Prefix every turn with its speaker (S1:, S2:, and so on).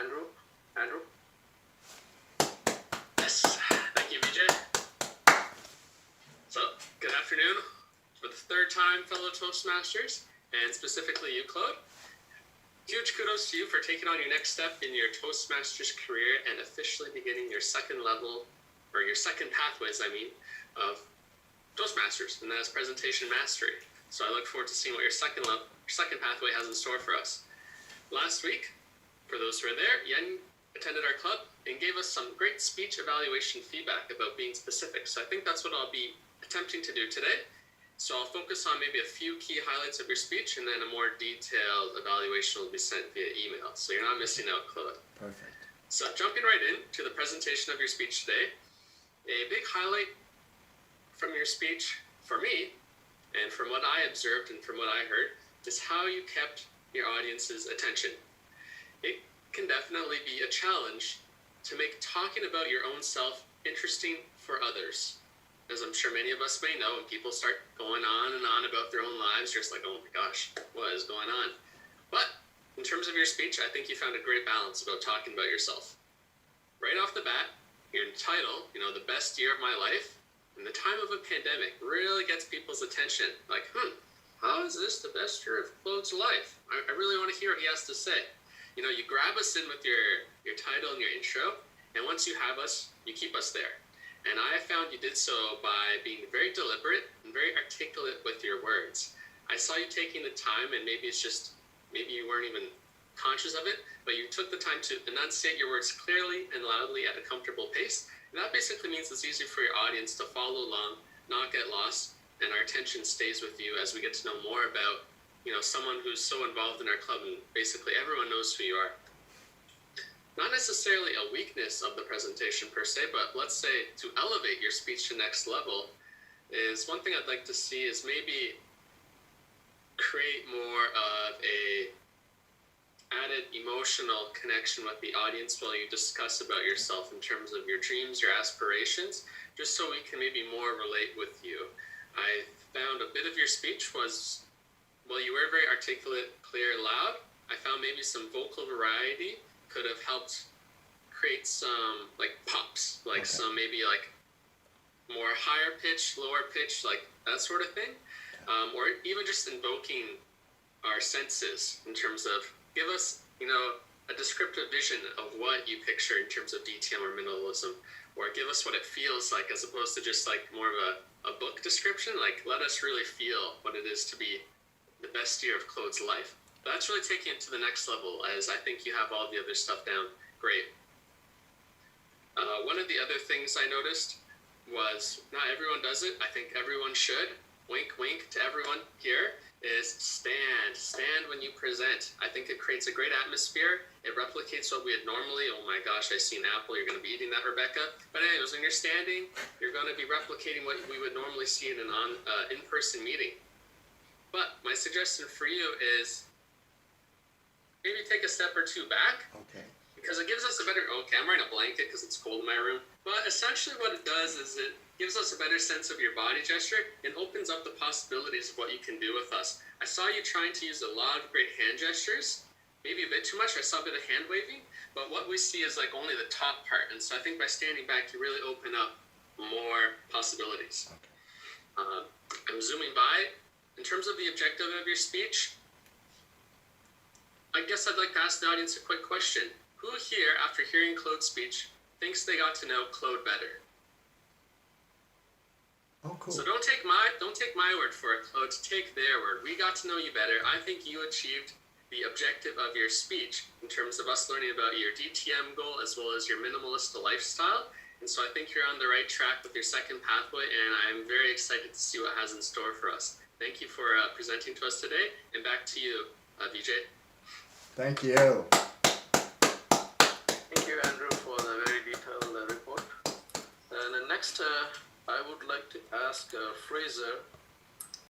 S1: Andrew. Andrew? Yes, thank you, Vijay. So, good afternoon. For the third time, fellow Toastmasters, and specifically you, Claude. Huge kudos to you for taking on your next step in your Toastmasters career and officially beginning your second level, or your second pathways, of Toastmasters, and that is presentation mastery. So I look forward to seeing what your second pathway has in store for us. Last week, for those who were there, Yen attended our club and gave us some great speech evaluation feedback about being specific. So I think that's what I'll be attempting to do today. So I'll focus on maybe a few key highlights of your speech, and then a more detailed evaluation will be sent via email. So you're not missing out, Claude.
S2: Perfect.
S1: So jumping right in to the presentation of your speech today, a big highlight from your speech for me, and from what I observed and from what I heard, is how you kept your audience's attention. It can definitely be a challenge to make talking about your own self interesting for others. As I'm sure many of us may know, when people start going on and on about their own lives, you're just like, oh my gosh, what is going on? But in terms of your speech, I think you found a great balance about talking about yourself. Right off the bat, your title, the best year of my life, in the time of a pandemic, really gets people's attention. Like, how is this the best year of Claude's life? I really want to hear what he has to say. You grab us in with your title and your intro, and once you have us, you keep us there. And I found you did so by being very deliberate and very articulate with your words. I saw you taking the time, and maybe you weren't even conscious of it, but you took the time to enunciate your words clearly and loudly at a comfortable pace. And that basically means it's easy for your audience to follow along, not get lost, and our attention stays with you as we get to know more about, someone who's so involved in our club, and basically everyone knows who you are. Not necessarily a weakness of the presentation per se, but let's say to elevate your speech to next level is one thing I'd like to see is maybe create more of a added emotional connection with the audience while you discuss about yourself in terms of your dreams, your aspirations, just so we can maybe more relate with you. I found a bit of your speech was, while you were very articulate, clear, loud, I found maybe some vocal variety could have helped create some pops, some maybe more higher pitch, lower pitch, that sort of thing. Or even just invoking our senses in terms of give us, a descriptive vision of what you picture in terms of DTM or minimalism, or give us what it feels like as opposed to just more of a book description. Let us really feel what it is to be the best year of Claude's life. That's really taking it to the next level, as I think you have all the other stuff down great. One of the other things I noticed was, not everyone does it, I think everyone should, wink wink to everyone here, is stand when you present. I think it creates a great atmosphere. It replicates what we had normally. Oh my gosh, I see an apple, you're going to be eating that, Rebecca. But anyways, when you're standing, you're going to be replicating what we would normally see in an in-person meeting. But my suggestion for you is maybe take a step or two back.
S2: Okay.
S1: Because it gives us I'm wearing a blanket because it's cold in my room. But essentially what it does is it gives us a better sense of your body gesture and opens up the possibilities of what you can do with us. I saw you trying to use a lot of great hand gestures, maybe a bit too much. I saw a bit of hand waving, but what we see is only the top part. And so I think by standing back, you really open up more possibilities.
S2: Okay.
S1: I'm zooming by. In terms of the objective of your speech, I guess I'd like to ask the audience a quick question. Who here, after hearing Claude's speech, thinks they got to know Claude better?
S2: Oh, cool.
S1: So don't take my word for it, Claude. Take their word. We got to know you better. I think you achieved the objective of your speech in terms of us learning about your DTM goal as well as your minimalist lifestyle. And so I think you're on the right track with your second pathway, and I'm very excited to see what has in store for us. Thank you for presenting to us today, and back to you, Vijay.
S2: Thank you.
S3: Thank you, Andrew, for the very detailed report. And next, I would like to ask Fraser